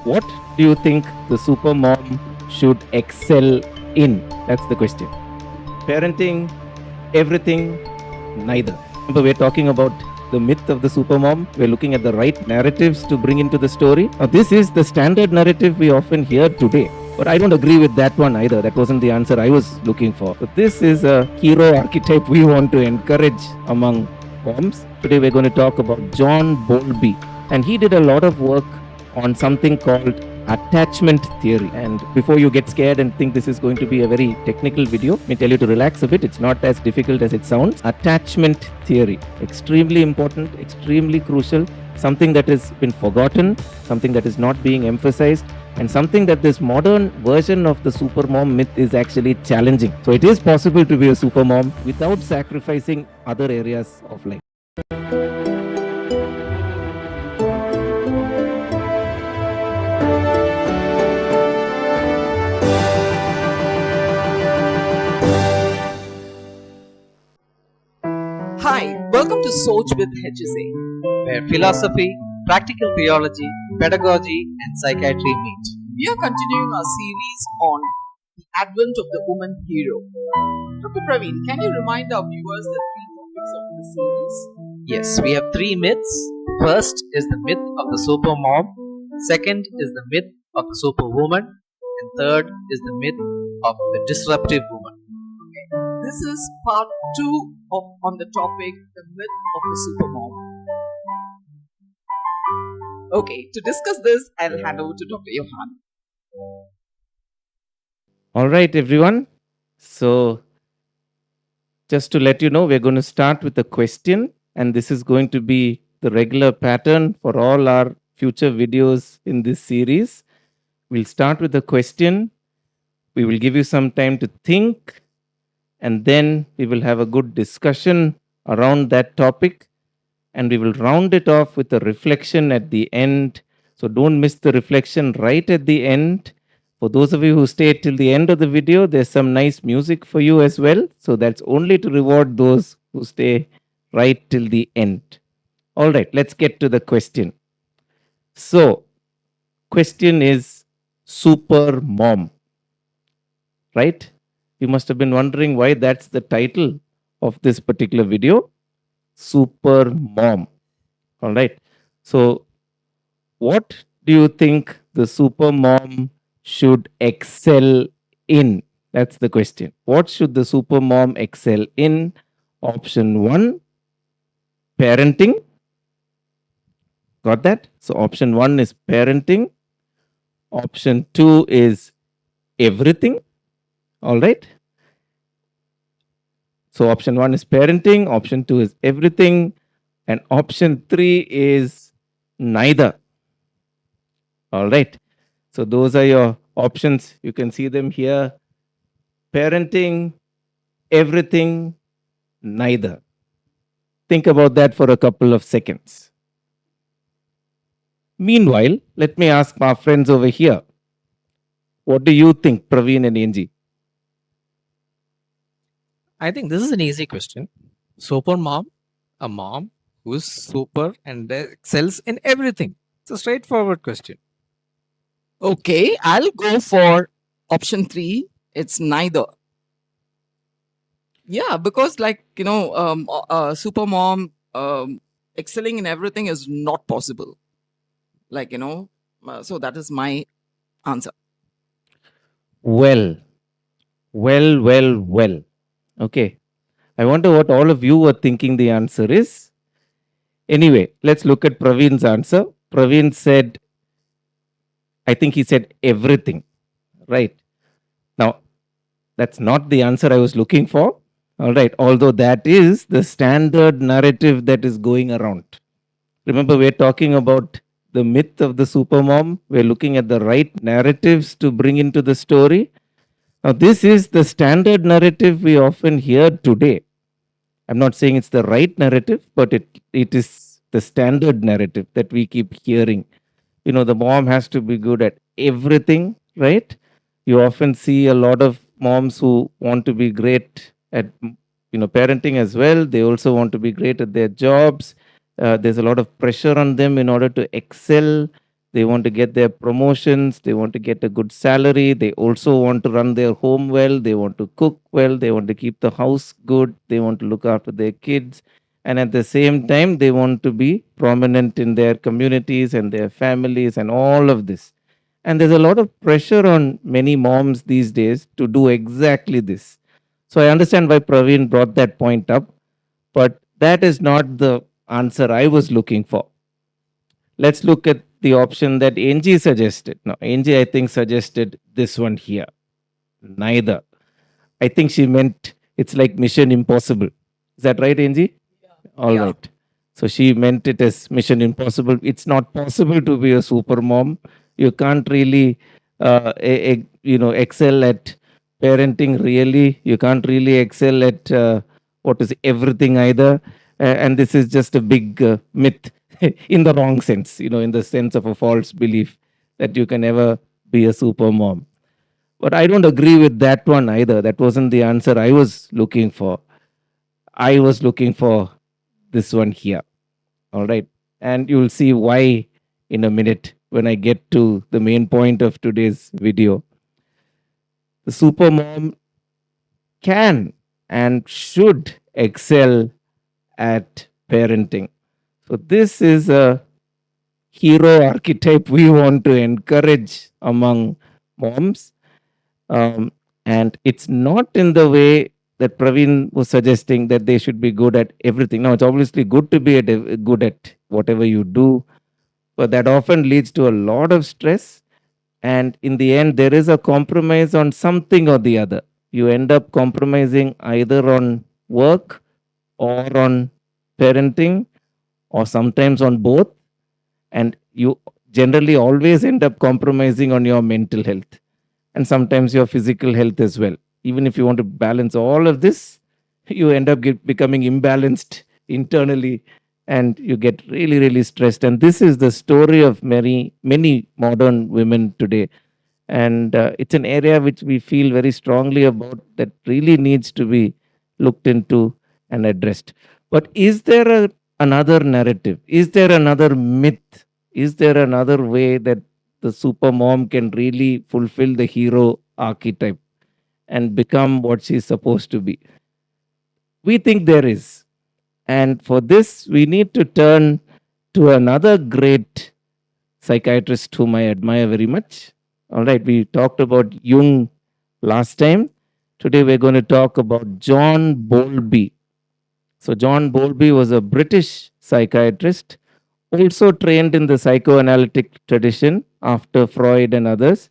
What do you think the super mom should excel in? That's the question. Parenting, everything, neither. Remember, we're talking about the myth of the super mom. We're looking at the right narratives to bring into the story. Now, this is the standard narrative we often hear today. But I don't agree with that one either. That wasn't the answer I was looking for. But this is a hero archetype we want to encourage among moms. Today we're going to talk about John Bowlby. And he did a lot of work on something called attachment theory. And before you get scared and think this is going to be a very technical video, let me tell you to relax a bit. It's not as difficult as it sounds. Attachment theory, extremely important, extremely crucial, something that has been forgotten, something that is not being emphasized, and something that this modern version of the supermom myth is actually challenging. So it is possible to be a supermom without sacrificing other areas of life. Hi, welcome to Soch with hSA, where philosophy, practical theology, pedagogy, and psychiatry meet. We are continuing our series on the advent of the woman hero. Dr. Praveen, can you remind our viewers the three topics of the series? Yes, we have three myths. First is the myth of the super mom, second is the myth of the superwoman, and third is the myth of the disruptive woman. This is part 2 on the topic, the myth of the supermom. Okay, to discuss this, I'll hand over to Dr. Johan. All right, everyone. So, just to let you know, we're going to start with a question, and this is going to be the regular pattern for all our future videos in this series. We'll start with a question. We will give you some time to think, and then we will have a good discussion around that topic, and we will round it off with a reflection at the end. So don't miss the reflection right at the end. For those of you who stay till the end of the video, there's some nice music for you as well. So that's only to reward those who stay right till the end. All right, let's get to the question. So, question is super mom, right? You must have been wondering why that's the title of this particular video, super mom. All right. So, what do you think the super mom should excel in? That's the question. What should the super mom excel in? Option 1, parenting. Got that? So, option 1 is parenting. Option 2 is everything. All right. So option 1 is parenting, option 2 is everything, and option 3 is neither. All right. So those are your options. You can see them here. Parenting, everything, neither. Think about that for a couple of seconds. Meanwhile, let me ask my friends over here. What do you think, Praveen and Angie? I think this is an easy question. Super mom, a mom who is super and excels in everything. It's a straightforward question. Okay, I'll go for option 3. It's neither. Yeah, because super mom excelling in everything is not possible. So that is my answer. Well. Okay. I wonder what all of you were thinking the answer is. Anyway, let's look at Praveen's answer. Praveen said, I think he said everything, right? Now, that's not the answer I was looking for. All right. Although that is the standard narrative that is going around. Remember, we're talking about the myth of the supermom. We're looking at the right narratives to bring into the story. Now, this is the standard narrative we often hear today. I'm not saying it's the right narrative, but it is the standard narrative that we keep hearing. You know, the mom has to be good at everything, right? You often see a lot of moms who want to be great at, parenting as well. They also want to be great at their jobs. There's a lot of pressure on them in order to excel. They want to get their promotions. They want to get a good salary. They also want to run their home well. They want to cook well. They want to keep the house good. They want to look after their kids. And at the same time, they want to be prominent in their communities and their families and all of this. And there's a lot of pressure on many moms these days to do exactly this. So I understand why Praveen brought that point up, but that is not the answer I was looking for. Let's look at the option that Angie suggested. Now, Angie, I think, suggested this one here. Neither. I think she meant it's like Mission Impossible. Is that right, Angie? All Yeah. right. So she meant it as Mission Impossible. It's not possible to be a super mom. You can't really, excel at parenting. Really, you can't really excel at what is everything either. And this is just a big myth in the wrong sense. In the sense of a false belief that you can ever be a super mom. But I don't agree with that one either. That wasn't the answer I was looking for. I was looking for this one here. All right. And you'll see why in a minute when I get to the main point of today's video. The super mom can and should excel at parenting. So, this is a hero archetype we want to encourage among moms. Um, and it's not in the way that Praveen was suggesting that they should be good at everything. Now, it's obviously good to be good at whatever you do, but that often leads to a lot of stress. And in the end, there is a compromise on something or the other. You end up compromising either on work or on parenting, or sometimes on both. And you generally always end up compromising on your mental health and sometimes your physical health as well. Even if you want to balance all of this, you end up becoming imbalanced internally and you get really, really stressed. And this is the story of many, many modern women today. And it's an area which we feel very strongly about that really needs to be looked into and addressed. But is there another narrative? Is there another myth? Is there another way that the super mom can really fulfill the hero archetype and become what she's supposed to be? We think there is. And for this, we need to turn to another great psychiatrist whom I admire very much. All right, we talked about Jung last time. Today, we're going to talk about John Bowlby. So, John Bowlby was a British psychiatrist, also trained in the psychoanalytic tradition after Freud and others,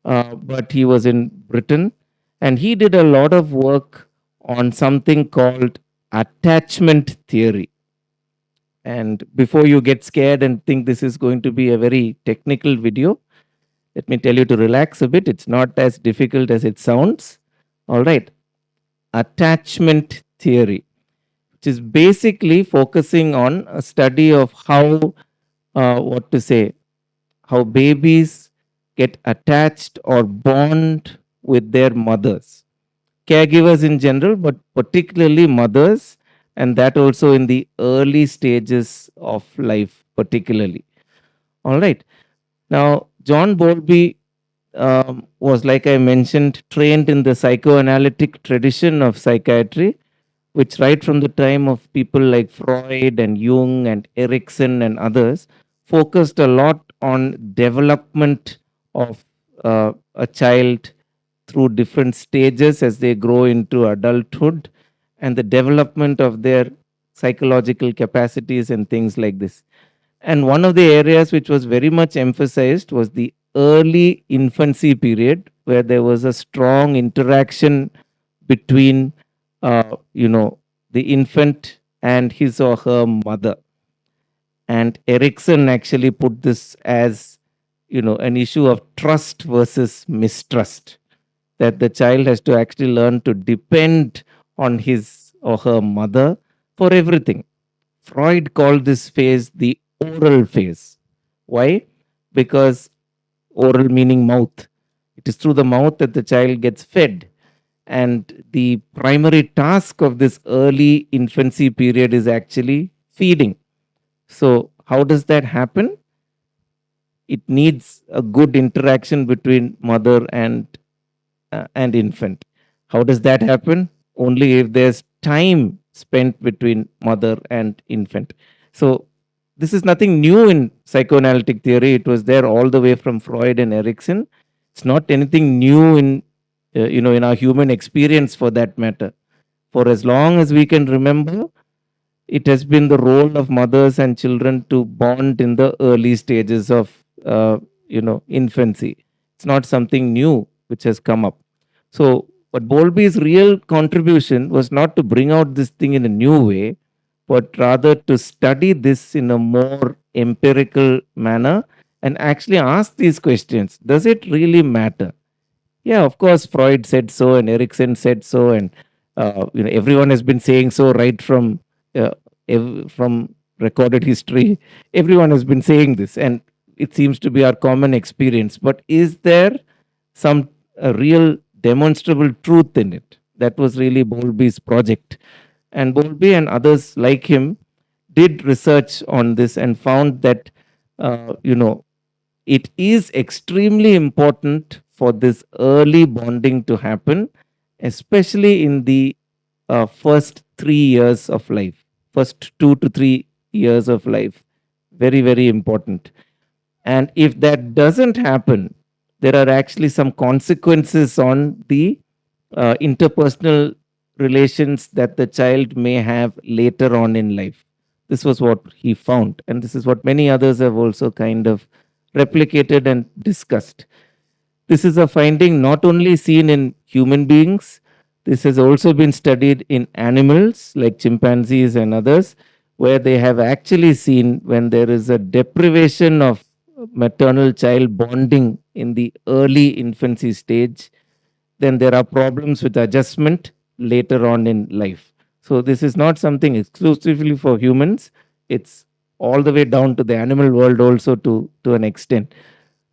but he was in Britain and he did a lot of work on something called attachment theory. And before you get scared and think this is going to be a very technical video, let me tell you to relax a bit. It's not as difficult as it sounds. All right. Attachment theory, which is basically focusing on a study of how, how babies get attached or bond with their mothers, caregivers in general, but particularly mothers, and that also in the early stages of life, particularly. All right. Now, John Bowlby was, like I mentioned, trained in the psychoanalytic tradition of psychiatry, which right from the time of people like Freud and Jung and Erikson and others focused a lot on development of a child through different stages as they grow into adulthood and the development of their psychological capacities and things like this. And one of the areas which was very much emphasized was the early infancy period, where there was a strong interaction between, the infant and his or her mother. And Erikson actually put this as, an issue of trust versus mistrust, that the child has to actually learn to depend on his or her mother for everything. Freud called this phase the oral phase. Why? Because oral meaning mouth. It is through the mouth that the child gets fed. And the primary task of this early infancy period is actually feeding. So, how does that happen? it needs a good interaction between mother and infant. How does that happen? Only if there's time spent between mother and infant. So this is nothing new in psychoanalytic theory. It was there all the way from Freud and Erikson. It's not anything new in in our human experience for that matter. For as long as we can remember, it has been the role of mothers and children to bond in the early stages of infancy. It's not something new which has come up. So, but Bowlby's real contribution was not to bring out this thing in a new way, but rather to study this in a more empirical manner and actually ask these questions. Does it really matter? Yeah, of course, Freud said so, and Erikson said so, and everyone has been saying so right uh, from recorded history. Everyone has been saying this, and it seems to be our common experience. But is there some real demonstrable truth in it? That was really Bowlby's project, and Bowlby and others like him did research on this and found that it is extremely important for this early bonding to happen, especially in the first 3 years of life, first 2 to 3 years of life. Very, very important. And if that doesn't happen, there are actually some consequences on the interpersonal relations that the child may have later on in life. This was what he found, and this is what many others have also kind of replicated and discussed. This is a finding not only seen in human beings, this has also been studied in animals like chimpanzees and others, where they have actually seen when there is a deprivation of maternal child bonding in the early infancy stage, then there are problems with adjustment later on in life. So, this is not something exclusively for humans, it's all the way down to the animal world also to an extent.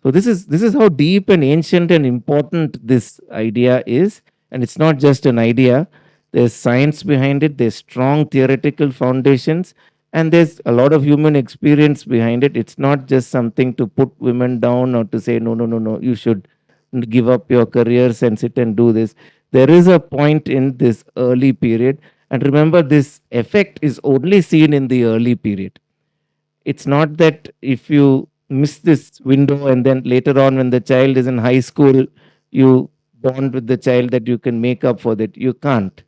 So this is how deep and ancient and important this idea is, and it's not just an idea. There's science behind it. There's strong theoretical foundations, and there's a lot of human experience behind it. It's not just something to put women down or to say no, no, no, no. You should give up your careers and sit and do this. There is a point in this early period, and remember, this effect is only seen in the early period. It's not that if you miss this window and then later on when the child is in high school you bond with the child, that you can make up for that. You can't.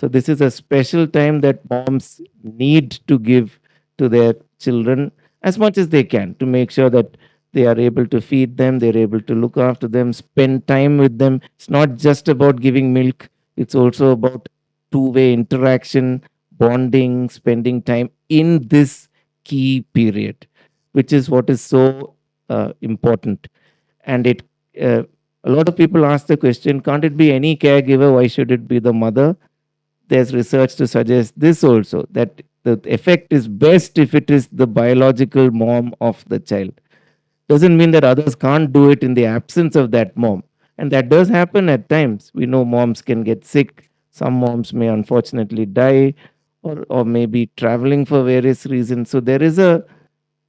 So this is a special time that moms need to give to their children as much as they can, to make sure that they are able to feed them, they're able to look after them, spend time with them. It's not just about giving milk, it's also about two-way interaction, bonding, spending time in this key period, which is what is so important. And uh, a lot of people ask the question, can't it be any caregiver? Why should it be the mother? There's research to suggest this also, that the effect is best if it is the biological mom of the child. Doesn't mean that others can't do it in the absence of that mom. And that does happen at times. We know moms can get sick. Some moms may unfortunately die, or maybe traveling for various reasons. So there is an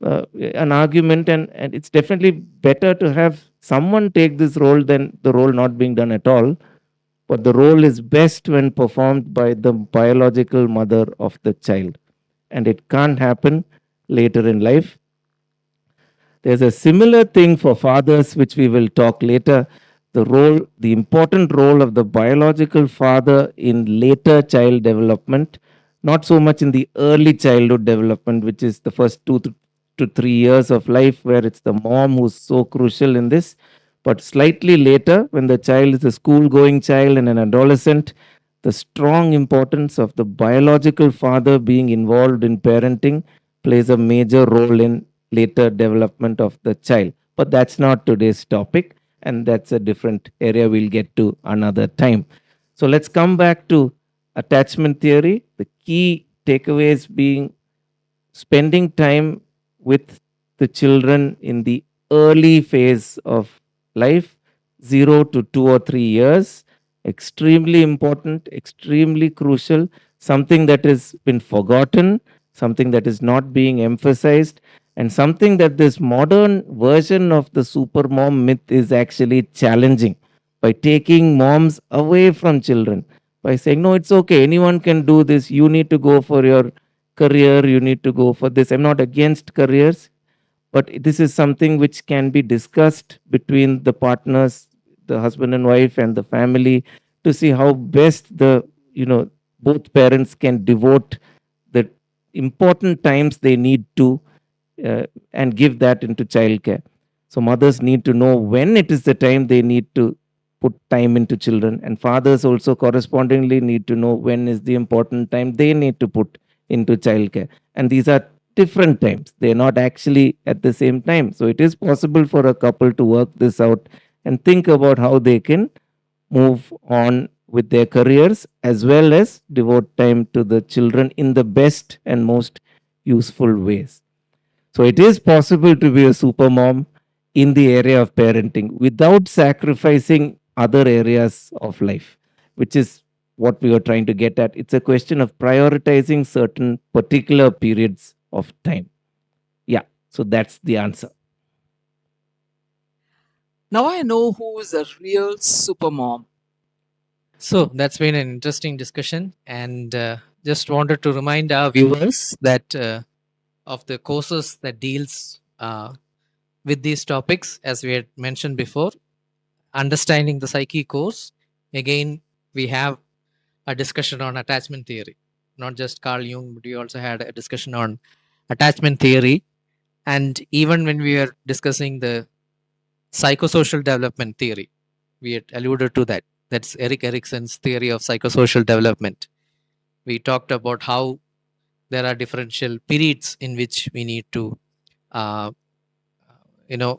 argument, and it's definitely better to have someone take this role than the role not being done at all. But the role is best when performed by the biological mother of the child, and it can't happen later in life. There's a similar thing for fathers, which we will talk later. The important role of the biological father in later child development, not so much in the early childhood development, which is the first 2 to 3 years of life, where it's the mom who's so crucial in this. But slightly later, when the child is a school going child and an adolescent, the strong importance of the biological father being involved in parenting plays a major role in later development of the child. But that's not today's topic, and that's a different area we'll get to another time. So let's come back to attachment theory. The key takeaways being spending time with the children in the early phase of life, 0 to 2 or 3 years, extremely important, extremely crucial, something that has been forgotten, something that is not being emphasized. And something that this modern version of the super mom myth is actually challenging by taking moms away from children, by saying, no, it's okay, anyone can do this. You need to go for your career, you need to go for this. I'm not against careers, but this is something which can be discussed between the partners, the husband and wife, and the family, to see how best the, both parents can devote the important times they need to, and give that into childcare. So mothers need to know when it is the time they need to put time into children, and fathers also correspondingly need to know when is the important time they need to put into childcare. And these are different times, they're not actually at the same time. So it is possible for a couple to work this out and think about how they can move on with their careers as well as devote time to the children in the best and most useful ways. So it is possible to be a super mom in the area of parenting without sacrificing other areas of life, which is what we are trying to get at. It's a question of prioritizing certain particular periods of time. Yeah, so that's the answer. Now I know who is a real super mom. So that's been an interesting discussion, and just wanted to remind our viewers that of the courses that deals with these topics, as we had mentioned before, understanding the psyche course. Again, we have a discussion on attachment theory, not just Carl Jung, but we also had a discussion on attachment theory. And even when we were discussing the psychosocial development theory, we had alluded to that. That's Erik Erikson's theory of psychosocial development. We talked about how there are differential periods in which we need to, uh,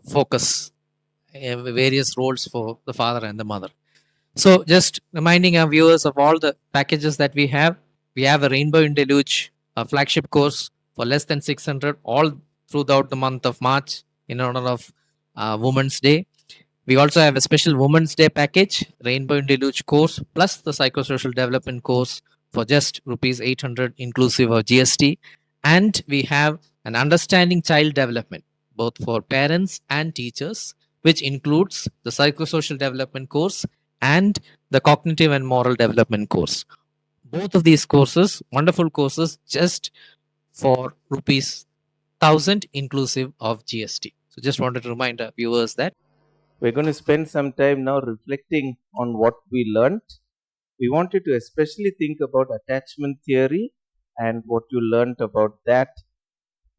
focus various roles for the father and the mother. So, just reminding our viewers of all the packages that we have. We have a Rainbow in Deluge, a flagship course for less than 600, all throughout the month of March in honor of Women's Day. We also have a special Women's Day package, Rainbow in Deluge course, plus the psychosocial development course for just rupees 800 inclusive of GST. And we have an understanding child development, both for parents and teachers, which includes the psychosocial development course and the cognitive and moral development course. Both of these courses, wonderful courses, just for rupees 1000 inclusive of GST. So just wanted to remind our viewers that We're going to spend some time now reflecting on what we learned. We want you to especially think about attachment theory and what you learned about that,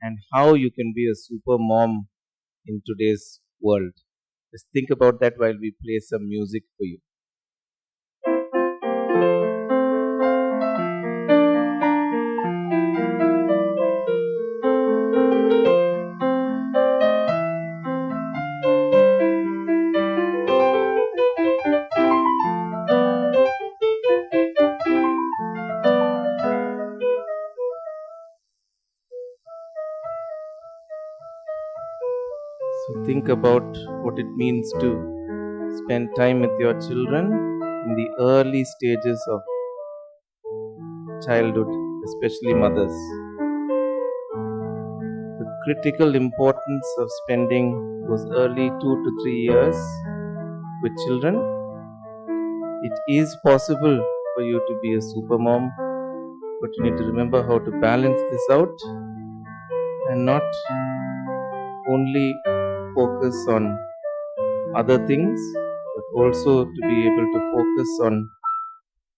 and how you can be a super mom in today's world. Just think about that while we play some music for you. So think about what it means to spend time with your children in the early stages of childhood, especially mothers. The critical importance of spending those early 2 to 3 years with children. It is possible for you to be a super mom, but you need to remember how to balance this out and not only focus on other things, but also to be able to focus on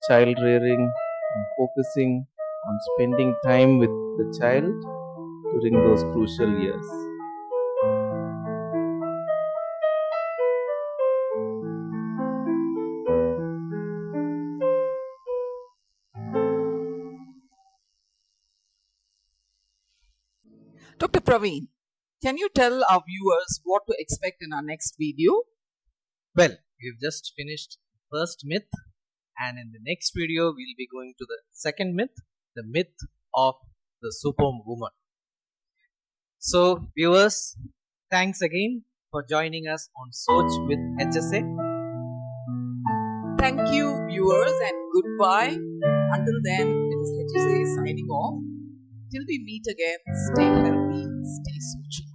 child rearing and focusing on spending time with the child during those crucial years. Dr. Praveen, can you tell our viewers what to expect in our next video? Well, we've just finished the first myth, and in the next video, we'll be going to the second myth, the myth of the superwoman. So, viewers, thanks again for joining us on Soch with hSA. Thank you, viewers, and goodbye. Until then, it is HSA signing off. Till we meet again, stay healthy. stay social.